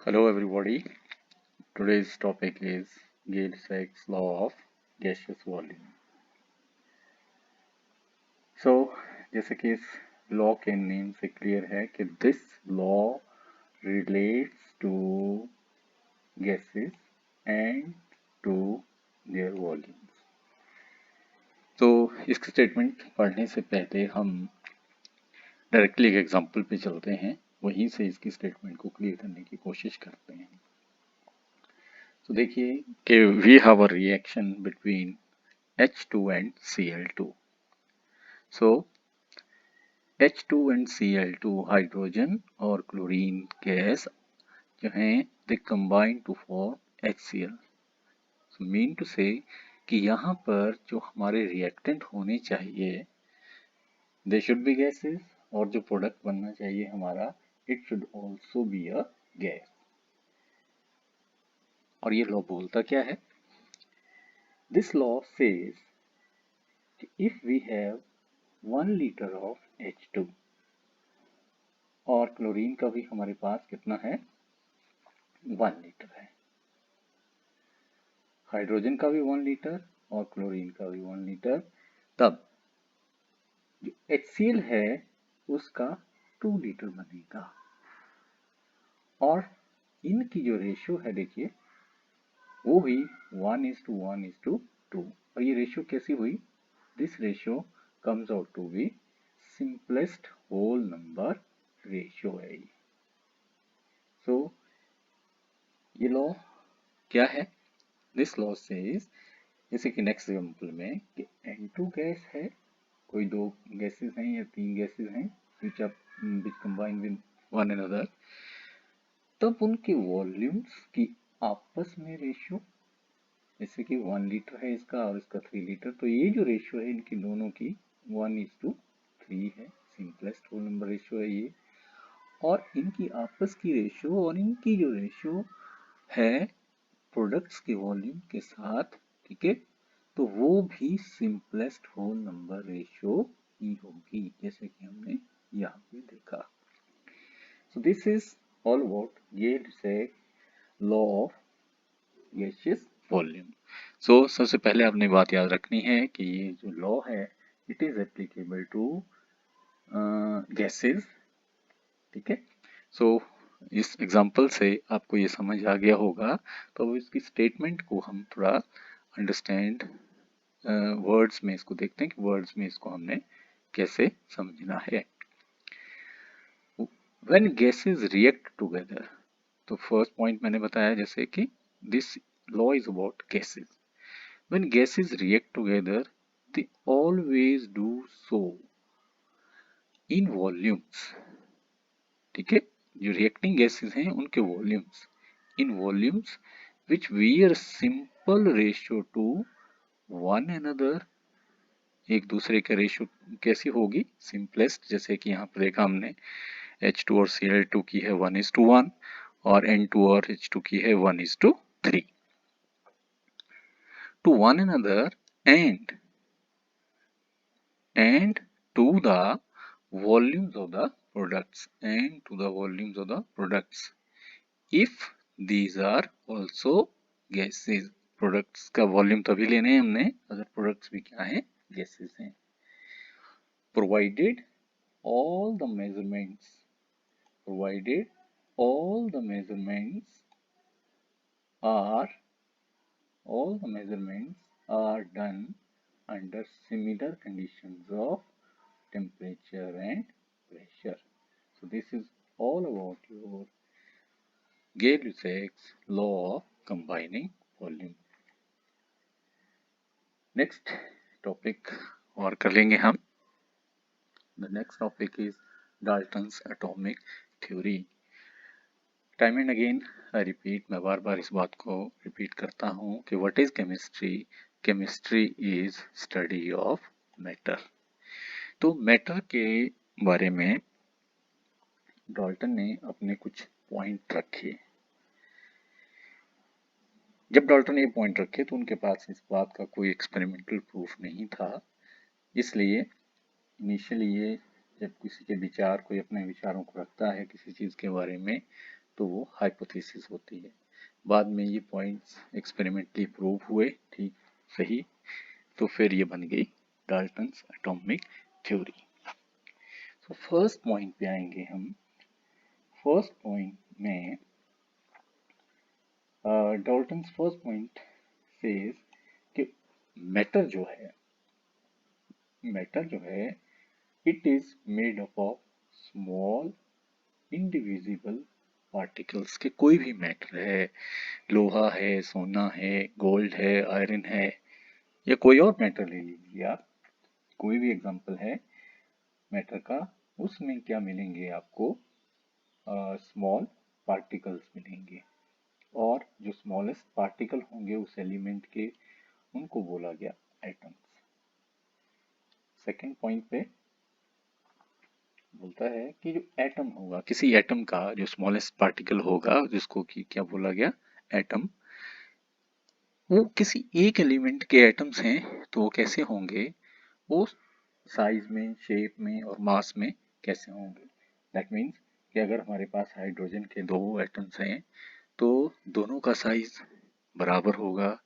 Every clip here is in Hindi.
Hello everybody. Today's topic is Gay-Lussac law of gaseous volume. So जैसे कि इस लॉ के नेम से क्लियर है कि this law relates to gases and to their volumes. तो इसका स्टेटमेंट पढ़ने से पहले हम डायरेक्टली एक एग्जांपल पे चलते हैं, वहीं से इसकी स्टेटमेंट को क्लियर करने की कोशिश करते हैं। तो देखिए कि we have a reaction between H2 and Cl2. So H2 and Cl2 hydrogen और क्लोरीन गैस जो हैं they combine to form HCl. So mean to say कि यहाँ पर जो हमारे रिएक्टेंट होने चाहिए they should be gases और जो प्रोडक्ट बनना चाहिए हमारा it should also be a gas. और ये लॉ बोलता क्या है? This law says if we have 1 liter of H2 और क्लोरीन का भी हमारे पास कितना है 1 लीटर है, हाइड्रोजन का भी 1 लीटर और क्लोरीन का भी 1 लीटर, तब जो HCl है उसका 2 लीटर बनेगा। और इनकी जो रेशियो है देखिए वो भी 1:1:2 और ये रेशियो कैसी हुई? This ratio comes out to be simplest whole number ratio है। सो ये लॉ क्या है? दिस लॉ सेज जैसे कि नेक्स्ट एग्जांपल में कि N2 गैस है, कोई दो गैसेस हैं या तीन गैसेस हैं which combine with one another, तब उनके वॉल्यूम्स की आपस में रेशियो जैसे कि 1 लीटर है इसका और इसका 3 लीटर, तो ये जो रेशियो है इनकी दोनों की 1:3 है, सिंपलेस्ट होल नंबर रेशियो है ये। और इनकी आपस की रेशियो और इनकी जो रेशियो है प्रोडक्ट्स के वॉल्यूम के साथ, ठीक है, तो वो भी सिंपलेस्ट होल नंबर रेशियो ही होगी, जैसे कि हमने यहाँ पे देखा। So this is all about Gay-Lussac law of gaseous volume. So सबसे पहले आपने बात याद रखनी है कि ये जो लॉ है it is applicable to gases, ठीक है। सो इस एग्जाम्पल से आपको ये समझ आ गया होगा, तो अब इसकी स्टेटमेंट को हम थोड़ा अंडरस्टैंड वर्ड्स में इसको देखते हैं कि वर्ड्स में इसको हमने कैसे समझना है। When gases react together, तो फर्स्ट पॉइंट मैंने बताया जैसे कि this law is about gases. When gases react together, they always do so in volumes, ठीक है। जो रिएक्टिंग गैसेस हैं उनके volumes in volumes which were simple ratio to one another, एक दूसरे के रेशियो कैसी होगी? सिंपलेस्ट, जैसे कि यहाँ पर देखा हमने H2 और Cl2 की है 1:1 और N2 और H2 की है 1:3 to one another and to the volumes of the products if these are also gases. Products का वॉल्यूम तभी लेने हैं हमने अगर प्रोडक्ट्स भी क्या है? गैसेस हैं। provided all the measurements are done under similar conditions of temperature and pressure. So this is all about your Gay-Lussac's law of combining volume. Next topic और कर लेंगे हम। The next topic is Dalton's atomic theory. Time and again I repeat, मैं बार बार इस बात को रिपीट करता हूँ कि what is chemistry? Chemistry is study of matter. तो मैटर के बारे में डाल्टन ने अपने कुछ पॉइंट रखे। जब डाल्टन ने ये पॉइंट रखे तो उनके पास इस बात का कोई एक्सपेरिमेंटल प्रूफ नहीं था, इसलिए इनिशियली ये जब किसी के विचार, कोई अपने विचारों को रखता है किसी चीज़ के बारे में, तो वो हाइपोथेसिस होती है। बाद में ये पॉइंट्स एक्सपेरिमेंटली प्रूव हुए ठीक सही, तो फिर ये बन गई डाल्टन्स एटॉमिक थ्योरी। तो फर्स्ट पॉइंट पे आएंगे हम। फर्स्ट पॉइंट में डाल्टन्स फर्स्ट पॉइंट सेज कि मैटर जो है, मैटर जो है it is made up of small indivisible particles के। कोई भी मैटर है, लोहा है, सोना है, गोल्ड है, आयरन है, या कोई और मैटर ले लीजिए आप, कोई भी एग्जांपल है मैटर का, उसमें क्या मिलेंगे आपको, स्मॉल पार्टिकल्स मिलेंगे। और जो स्मॉलेस्ट पार्टिकल होंगे उस एलिमेंट के, उनको बोला गया एटम्स। सेकेंड पॉइंट पे बोलता है कि जो एटम होगा, किसी एटम का जो स्मॉलेस्ट पार्टिकल होगा, जिसको कि क्या बोला गया, एटम, वो किसी एक एलिमेंट के एटम्स हैं तो वो कैसे होंगे, वो साइज में, शेप में और मास में कैसे होंगे। दैट मीन्स कि अगर हमारे पास हाइड्रोजन के दो एटम्स हैं तो दोनों का साइज बराबर होगा,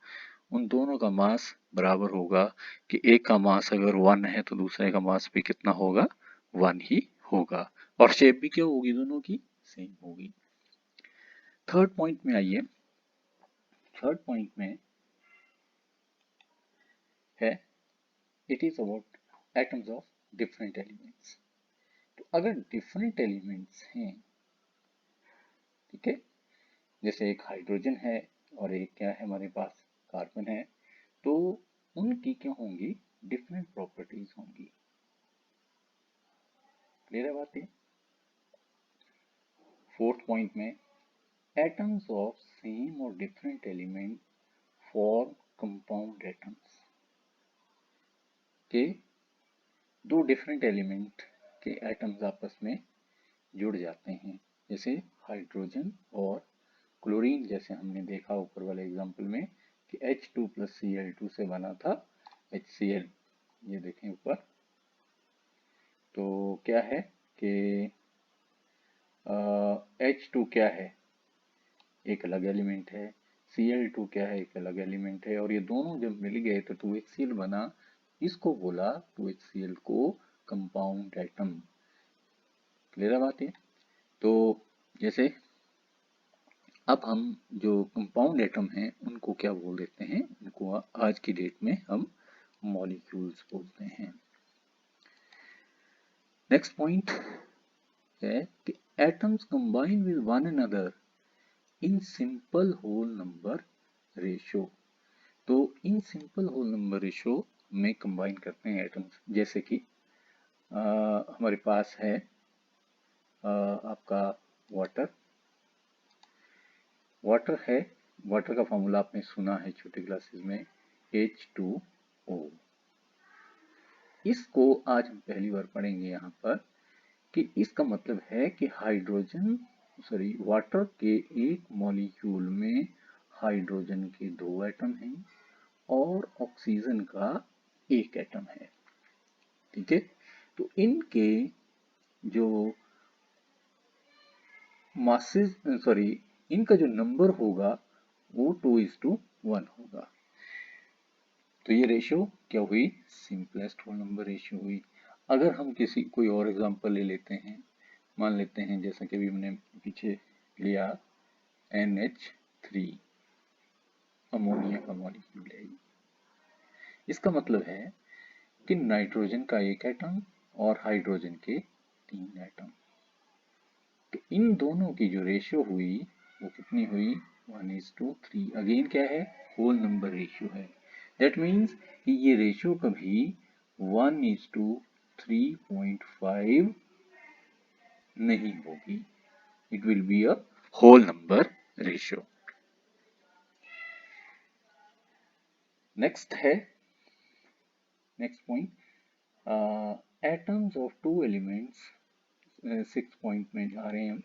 उन दोनों का मास बराबर होगा, कि एक का मास अगर 1 है तो दूसरे का मास भी कितना होगा, 1 ही होगा, और शेप भी क्या होगी, दोनों की सेम होगी। थर्ड पॉइंट में आइए। थर्ड पॉइंट में है it is about atoms of different elements. तो अगर डिफरेंट एलिमेंट्स हैं, ठीक है, जैसे एक हाइड्रोजन है और एक क्या है हमारे पास, कार्बन है, तो उनकी क्या होंगी, डिफरेंट प्रॉपर्टीज होंगी। क्लियर है बात ये। फोर्थ पॉइंट में एटम्स ऑफ सेम और different element form compound atoms, के दो डिफरेंट एलिमेंट के एटम्स आपस में जुड़ जाते हैं, जैसे हाइड्रोजन और क्लोरीन, जैसे हमने देखा ऊपर वाले एग्जांपल में कि H2 प्लस Cl2 से बना था HCl। ये देखें ऊपर, तो क्या है कि H2 क्या है, एक अलग एलिमेंट है, Cl2 क्या है, एक अलग एलिमेंट है, और ये दोनों जब मिल गए तो 2HCl बना। इसको बोला 2HCl को कंपाउंड एटम। क्लियर है बात ये। तो जैसे अब हम जो कंपाउंड एटम हैं उनको क्या बोल देते हैं, उनको आज की डेट में हम मॉलिक्यूल्स बोलते हैं। नेक्स्ट पॉइंट है कि atoms combine with one another in simple whole number ratio. तो इन सिंपल होल नंबर रेशियो में कंबाइन करते हैं एटम्स, जैसे कि हमारे पास है आपका वाटर। वाटर है, वाटर का फॉर्मूला आपने सुना है छोटे क्लासेस में, H2O। इसको आज हम पहली बार पढ़ेंगे यहाँ पर, कि इसका मतलब है कि हाइड्रोजन, सॉरी, वाटर के एक मॉलिक्यूल में हाइड्रोजन के 2 एटम हैं और ऑक्सीजन का 1 एटम है। ठीक है, तो इनके जो मासेस, सॉरी, इनका जो नंबर होगा वो 2:1 होगा। तो ये रेशियो क्या हुई, सिंपलेस्ट होल नंबर रेशियो हुई। अगर हम किसी कोई और एग्जांपल ले लेते हैं, मान लेते हैं जैसा कि अभी हमने पीछे लिया NH3, अमोनिया का मॉलिक्यूल है। इसका मतलब है कि नाइट्रोजन का 1 एटम और हाइड्रोजन के 3 एटम। तो इन दोनों की जो रेशियो हुई वो कितनी हुई, 1:3। अगेन क्या है, होल नंबर रेशियो है। दैट मीन्स कि ये रेशियो कभी 1:3.5 नहीं होगी, it will be a whole number ratio. Next है, next point, atoms of 2 elements. 6 point में जा रहे हैं हम।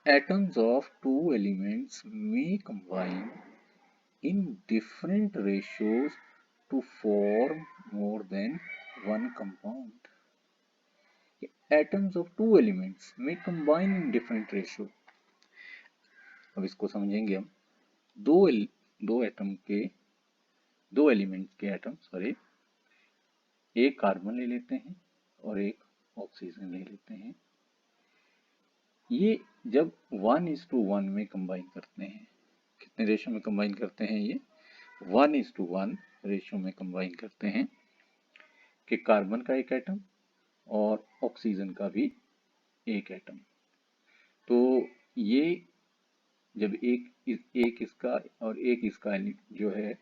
Atoms of 2 elements may combine in different ratios to form more than one compound. atoms of two elements may combine in different ratio. अब इसको समझेंगे हम। दो एटम के, दो एलिमेंट के एटम सॉरी, एक कार्बन ले लेते हैं और एक ऑक्सीजन ले लेते हैं। ये जब 1:1 में कंबाइन करते हैं, कितने रेशो में कंबाइन करते हैं? ये 1:1 रेशो में कंबाइन करते हैं कि कार्बन का एक एटम और ऑक्सीजन का भी एक एटम। तो ये जब एक इसका और एक इसका जो है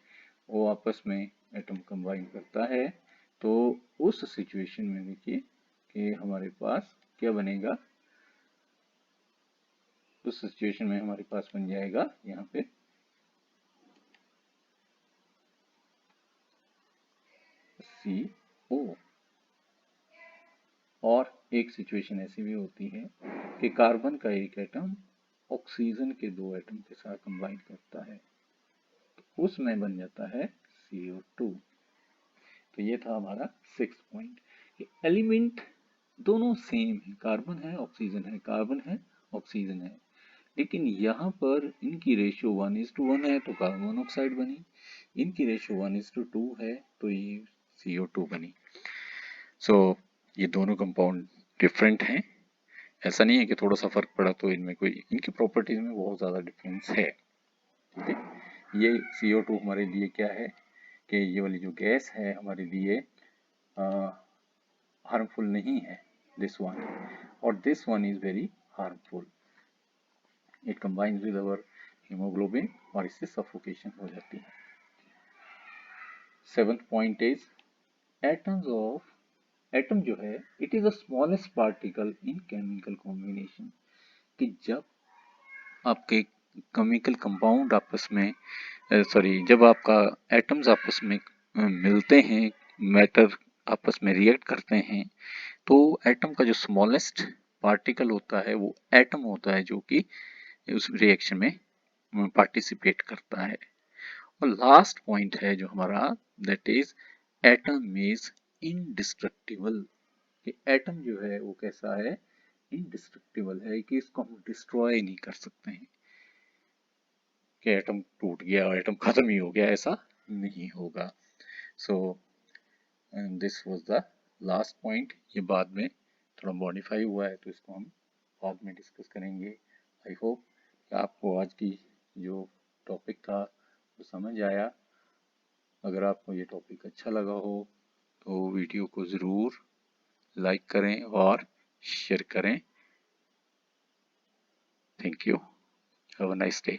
वो आपस में एटम कंबाइन करता है, तो उस सिचुएशन में देखिए कि हमारे पास क्या बनेगा? उस सिचुएशन में हमारे पास बन जाएगा यहाँ पे CO। और एक सिचुएशन ऐसी भी होती है कि कार्बन का एक एटम ऑक्सीजन के दो एटम के साथ कंबाइन करता है, तो उसमें बन जाता है CO2। तो ये था हमारा 6 पॉइंट कि एलिमेंट दोनों सेम है, कार्बन है ऑक्सीजन है, कार्बन है ऑक्सीजन है, लेकिन यहाँ पर इनकी रेशियो 1:1 है तो कार्बन मोनोऑक्साइड बनी, इनकी रेशियो 1:2 है तो ये CO2 बनी। सो ये दोनों कंपाउंड डिफरेंट हैं। ऐसा नहीं है कि थोड़ा सा फर्क पड़ा तो इनमें कोई, इनकी प्रॉपर्टीज में बहुत ज़्यादा डिफरेंस है। ठीक है, ये CO2 हमारे लिए क्या है कि ये वाली जो गैस है हमारे लिए हार्मफुल नहीं है, दिस वन, और this one is very harmful. It combines with our haemoglobin और इससे सफोकेशन हो जाती है। 7th point is atoms of, atom जो है it is the smallest particle in chemical combination, कि जब आपके केमिकल कंपाउंड आपस में जब आपका एटम्स आपस में मिलते हैं, मैटर आपस में रिएक्ट करते हैं, तो एटम का जो स्मॉलेस्ट पार्टिकल होता है वो एटम होता है जो कि उस रिएक्शन में पार्टिसिपेट करता है। और लास्ट पॉइंट है जो हमारा, that is atom is indestructible, कि एटम जो है वो कैसा है? इनडिस्ट्रक्टिबल है, कि इसको हम डिस्ट्रॉय नहीं कर सकते हैं कि एटम टूट गया और एटम खत्म ही हो गया, ऐसा नहीं होगा। So this was the last point. ये बाद में थोड़ा मॉडिफाई हुआ है तो इसको हम बाद में डिस्कस करेंगे। आई होप कि आपको आज की जो टॉपिक था वो समझ आया। अगर आपको ये टॉपिक अच्छा लगा हो तो वीडियो को ज़रूर लाइक करें और शेयर करें। Thank you. Have a nice day.